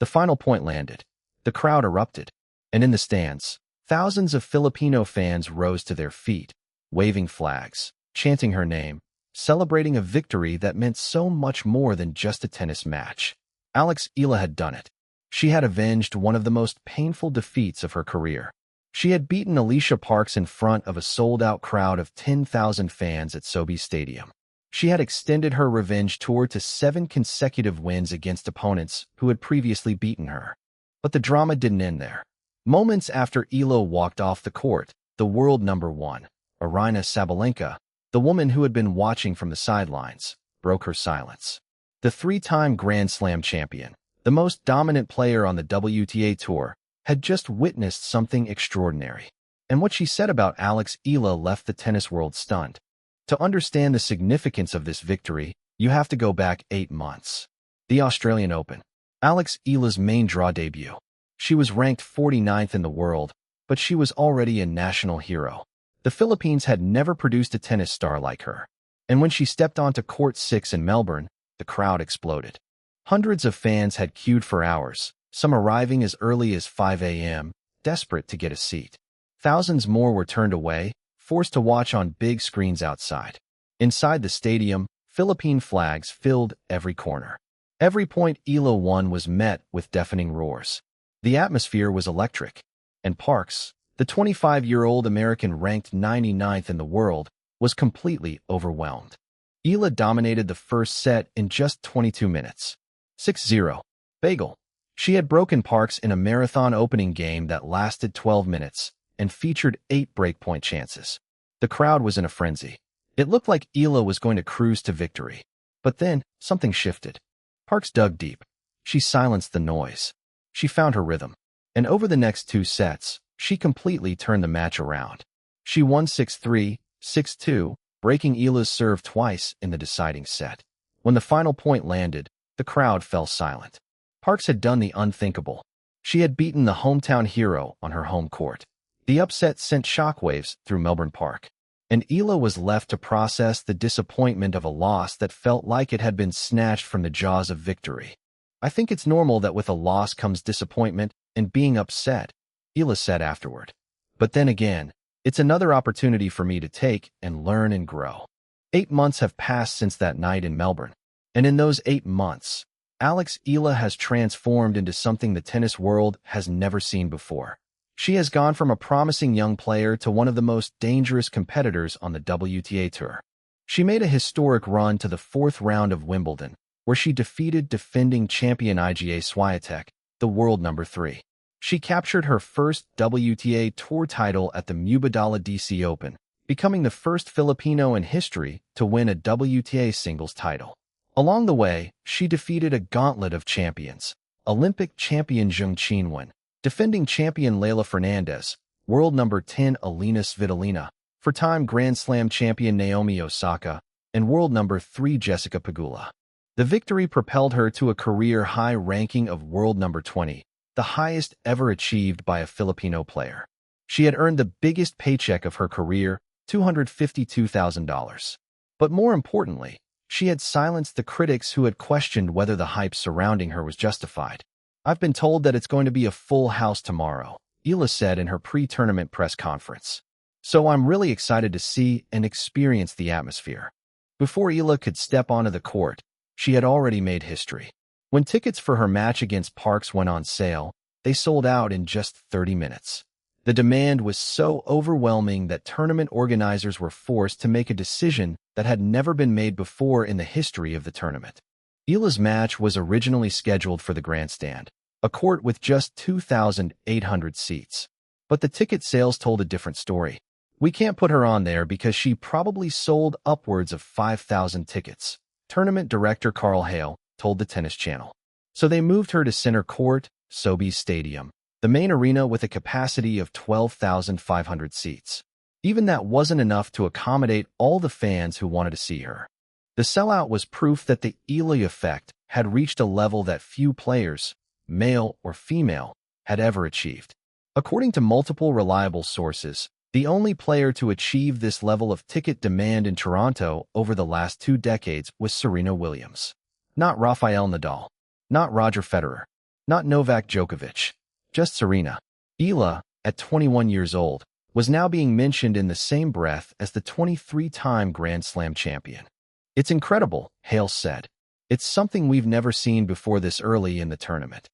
The final point landed. The crowd erupted, and in the stands, thousands of Filipino fans rose to their feet, waving flags, chanting her name, celebrating a victory that meant so much more than just a tennis match. Alex Eala had done it. She had avenged one of the most painful defeats of her career. She had beaten Alycia Parks in front of a sold-out crowd of 10,000 fans at SoBi Stadium. She had extended her revenge tour to 7 consecutive wins against opponents who had previously beaten her. But the drama didn't end there. Moments after Eala walked off the court, the world number 1, Aryna Sabalenka, the woman who had been watching from the sidelines, broke her silence. The 3-time Grand Slam champion, the most dominant player on the WTA Tour, had just witnessed something extraordinary. And what she said about Alex Eala left the tennis world stunned. To understand the significance of this victory, you have to go back 8 months. The Australian Open. Alex Eala's main draw debut. She was ranked 49th in the world, but she was already a national hero. The Philippines had never produced a tennis star like her. And when she stepped onto Court 6 in Melbourne, the crowd exploded. Hundreds of fans had queued for hours, some arriving as early as 5 a.m., desperate to get a seat. Thousands more were turned away, forced to watch on big screens outside. Inside the stadium, Philippine flags filled every corner. Every point Eala won was met with deafening roars. The atmosphere was electric, and Parks, the 25-year-old American ranked 99th in the world, was completely overwhelmed. Eala dominated the first set in just 22 minutes. 6-0. Bagel. She had broken Parks in a marathon opening game that lasted 12 minutes and featured 8 breakpoint chances. The crowd was in a frenzy. It looked like Eala was going to cruise to victory. But then, something shifted. Parks dug deep. She silenced the noise. She found her rhythm. And over the next 2 sets, she completely turned the match around. She won 6-3, 6-2, breaking Eala's serve twice in the deciding set. When the final point landed, the crowd fell silent. Parks had done the unthinkable. She had beaten the hometown hero on her home court. The upset sent shockwaves through Melbourne Park, and Eala was left to process the disappointment of a loss that felt like it had been snatched from the jaws of victory. "I think it's normal that with a loss comes disappointment and being upset," Eala said afterward. "But then again, it's another opportunity for me to take and learn and grow." 8 months have passed since that night in Melbourne, and in those 8 months, Alex Eala has transformed into something the tennis world has never seen before. She has gone from a promising young player to one of the most dangerous competitors on the WTA Tour. She made a historic run to the 4th round of Wimbledon, where she defeated defending champion Iga Swiatek, the world number 3. She captured her first WTA Tour title at the Mubadala DC Open, becoming the first Filipino in history to win a WTA singles title. Along the way, she defeated a gauntlet of champions: Olympic champion Zheng Qinwen, defending champion Leylah Fernandez, world number 10 Alina Svitolina, four-time Grand Slam champion Naomi Osaka, and world number 3 Jessica Pegula. The victory propelled her to a career-high ranking of world number 20, the highest ever achieved by a Filipino player. She had earned the biggest paycheck of her career, $252,000. But more importantly, she had silenced the critics who had questioned whether the hype surrounding her was justified. "I've been told that it's going to be a full house tomorrow," Eala said in her pre-tournament press conference. "So I'm really excited to see and experience the atmosphere." Before Eala could step onto the court, she had already made history. When tickets for her match against Parks went on sale, they sold out in just 30 minutes. The demand was so overwhelming that tournament organizers were forced to make a decision that had never been made before in the history of the tournament. Eala's match was originally scheduled for the grandstand, a court with just 2,800 seats. But the ticket sales told a different story. "We can't put her on there because she probably sold upwards of 5,000 tickets," tournament director Carl Hale told the Tennis Channel. So they moved her to center court, SoBi Stadium, the main arena with a capacity of 12,500 seats. Even that wasn't enough to accommodate all the fans who wanted to see her. The sellout was proof that the Eala effect had reached a level that few players, male or female, had ever achieved. According to multiple reliable sources, the only player to achieve this level of ticket demand in Toronto over the last 2 decades was Serena Williams. Not Rafael Nadal. Not Roger Federer. Not Novak Djokovic, just Aryna. Eala, at 21 years old, was now being mentioned in the same breath as the 23-time Grand Slam champion. "It's incredible," Hale said. "It's something we've never seen before this early in the tournament."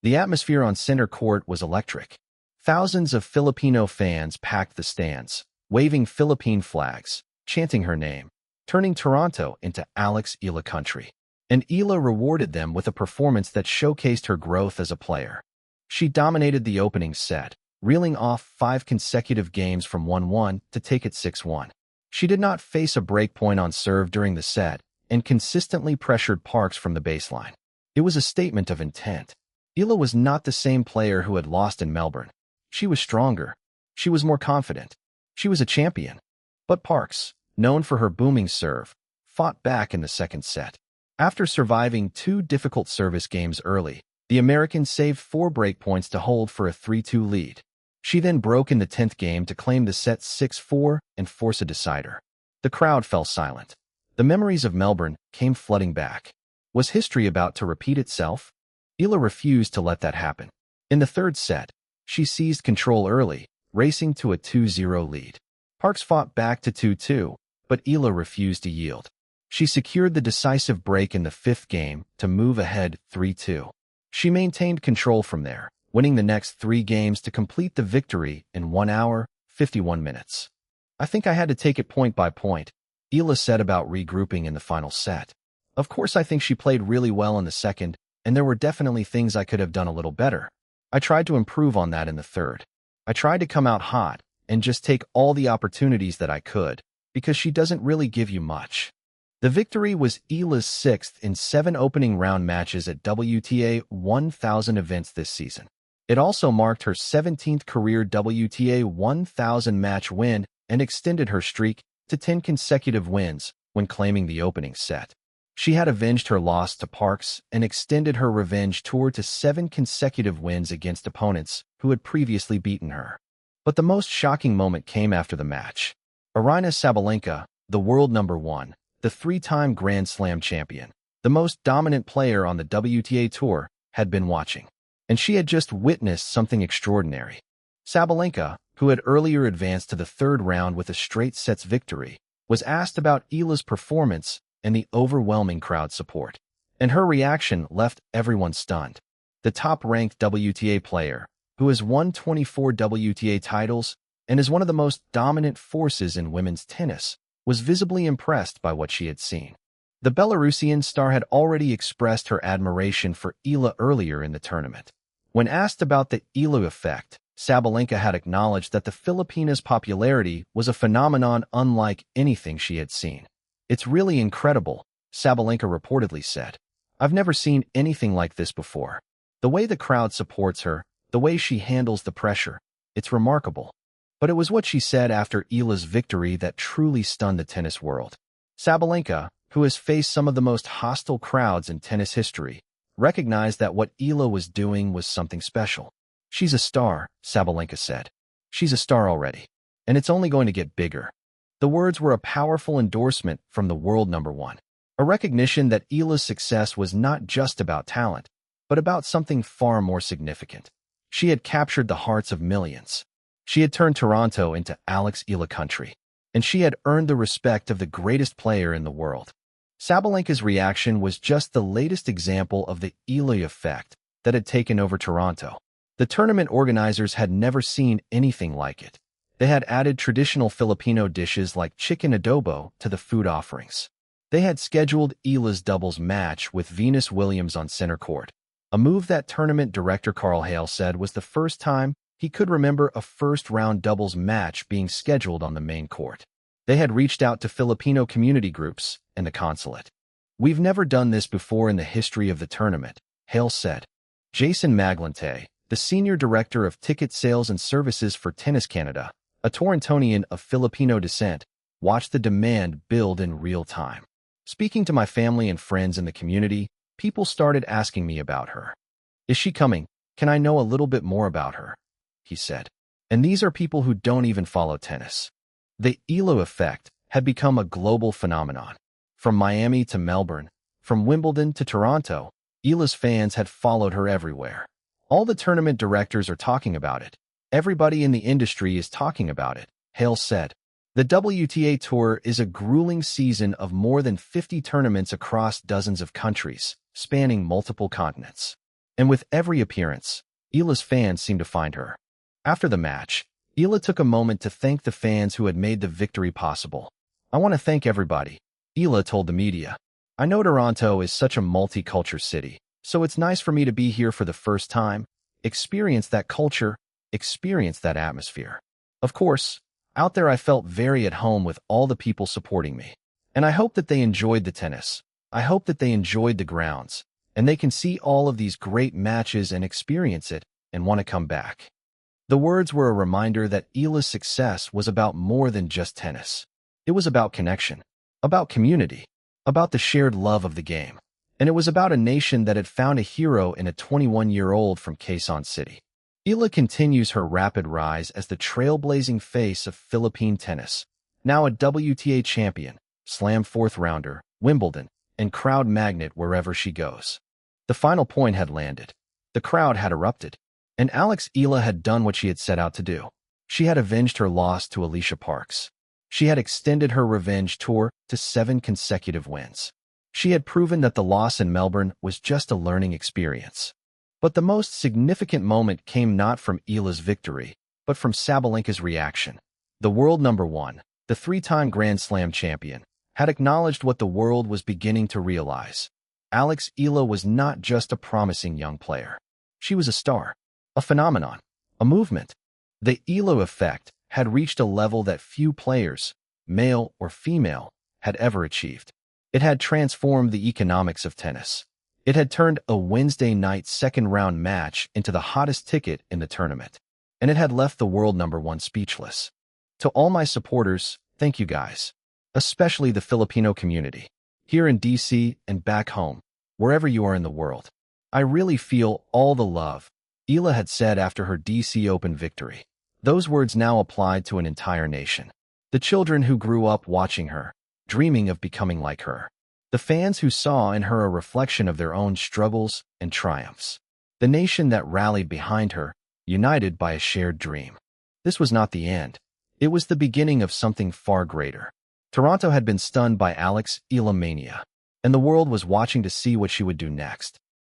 The atmosphere on center court was electric. Thousands of Filipino fans packed the stands, waving Philippine flags, chanting her name, turning Toronto into Alex Eala country. And Eala rewarded them with a performance that showcased her growth as a player. She dominated the opening set, reeling off 5 consecutive games from 1-1 to take it 6-1. She did not face a break point on serve during the set and consistently pressured Parks from the baseline. It was a statement of intent. Eala was not the same player who had lost in Melbourne. She was stronger. She was more confident. She was a champion. But Parks, known for her booming serve, fought back in the second set. After surviving 2 difficult service games early, the American saved 4 break points to hold for a 3-2 lead. She then broke in the 10th game to claim the set 6-4 and force a decider. The crowd fell silent. The memories of Melbourne came flooding back. Was history about to repeat itself? Eala refused to let that happen. In the third set, she seized control early, racing to a 2-0 lead. Parks fought back to 2-2, but Eala refused to yield. She secured the decisive break in the 5th game to move ahead 3-2. She maintained control from there, winning the next 3 games to complete the victory in 1 hour, 51 minutes. "I think I had to take it point by point," Eala said about regrouping in the final set. "Of course, I think she played really well in the second, and there were definitely things I could have done a little better. I tried to improve on that in the third. I tried to come out hot and just take all the opportunities that I could, because she doesn't really give you much." The victory was Eala's 6th in 7 opening round matches at WTA 1000 events this season. It also marked her 17th career WTA 1000 match win and extended her streak to 10 consecutive wins when claiming the opening set. She had avenged her loss to Parks and extended her revenge tour to 7 consecutive wins against opponents who had previously beaten her. But the most shocking moment came after the match. Aryna Sabalenka, the world number 1, the 3-time Grand Slam champion, the most dominant player on the WTA Tour, had been watching. And she had just witnessed something extraordinary. Sabalenka, who had earlier advanced to the 3rd round with a straight sets victory, was asked about Eala's performance and the overwhelming crowd support. And her reaction left everyone stunned. The top-ranked WTA player, who has won 24 WTA titles and is one of the most dominant forces in women's tennis, was visibly impressed by what she had seen. The Belarusian star had already expressed her admiration for Eala earlier in the tournament. When asked about the Eala effect, Sabalenka had acknowledged that the Filipina's popularity was a phenomenon unlike anything she had seen. "It's really incredible," Sabalenka reportedly said. "I've never seen anything like this before. The way the crowd supports her, the way she handles the pressure, it's remarkable." But it was what she said after Eala's victory that truly stunned the tennis world. Sabalenka, who has faced some of the most hostile crowds in tennis history, recognized that what Eala was doing was something special. "She's a star," Sabalenka said. "She's a star already. And it's only going to get bigger." The words were a powerful endorsement from the world number 1. A recognition that Eala's success was not just about talent, but about something far more significant. She had captured the hearts of millions. She had turned Toronto into Alex Eala country, and she had earned the respect of the greatest player in the world. Sabalenka's reaction was just the latest example of the Eala effect that had taken over Toronto. The tournament organizers had never seen anything like it. They had added traditional Filipino dishes like chicken adobo to the food offerings. They had scheduled Eala's doubles match with Venus Williams on center court, a move that tournament director Carl Hale said was the first time he could remember a first-round doubles match being scheduled on the main court. They had reached out to Filipino community groups and the consulate. "We've never done this before in the history of the tournament," Hale said. Jason Maglante, the senior director of ticket sales and services for Tennis Canada, a Torontonian of Filipino descent, watched the demand build in real time. "Speaking to my family and friends in the community, people started asking me about her. Is she coming? Can I know a little bit more about her?" he said. And these are people who don't even follow tennis. The Eala effect had become a global phenomenon. From Miami to Melbourne, from Wimbledon to Toronto, Eala's fans had followed her everywhere. All the tournament directors are talking about it. Everybody in the industry is talking about it, Hale said. The WTA Tour is a grueling season of more than 50 tournaments across dozens of countries, spanning multiple continents. And with every appearance, Eala's fans seem to find her. After the match, Eala took a moment to thank the fans who had made the victory possible. "I want to thank everybody," Eala told the media. "I know Toronto is such a multicultural city, so it's nice for me to be here for the first time, experience that culture, experience that atmosphere. Of course, out there I felt very at home with all the people supporting me. And I hope that they enjoyed the tennis. I hope that they enjoyed the grounds, and they can see all of these great matches and experience it and want to come back." The words were a reminder that Eala's success was about more than just tennis. It was about connection, about community, about the shared love of the game. And it was about a nation that had found a hero in a 21-year-old from Quezon City. Eala continues her rapid rise as the trailblazing face of Philippine tennis, now a WTA champion, Slam fourth-rounder, Wimbledon, and crowd magnet wherever she goes. The final point had landed. The crowd had erupted. And Alex Eala had done what she had set out to do. She had avenged her loss to Alycia Parks. She had extended her revenge tour to 7 consecutive wins. She had proven that the loss in Melbourne was just a learning experience. But the most significant moment came not from Eala's victory, but from Sabalenka's reaction. The world number 1, the 3-time Grand Slam champion, had acknowledged what the world was beginning to realize. Alex Eala was not just a promising young player. She was a star. A phenomenon, a movement. The Eala effect had reached a level that few players, male or female, had ever achieved. It had transformed the economics of tennis. It had turned a Wednesday night second-round match into the hottest ticket in the tournament. And it had left the world number 1 speechless. To all my supporters, thank you guys. Especially the Filipino community. Here in DC and back home, wherever you are in the world. I really feel all the love, Eala had said after her DC Open victory. Those words now applied to an entire nation. The children who grew up watching her, dreaming of becoming like her. The fans who saw in her a reflection of their own struggles and triumphs. The nation that rallied behind her, united by a shared dream. This was not the end. It was the beginning of something far greater. Toronto had been stunned by Alex Eala mania, and the world was watching to see what she would do next.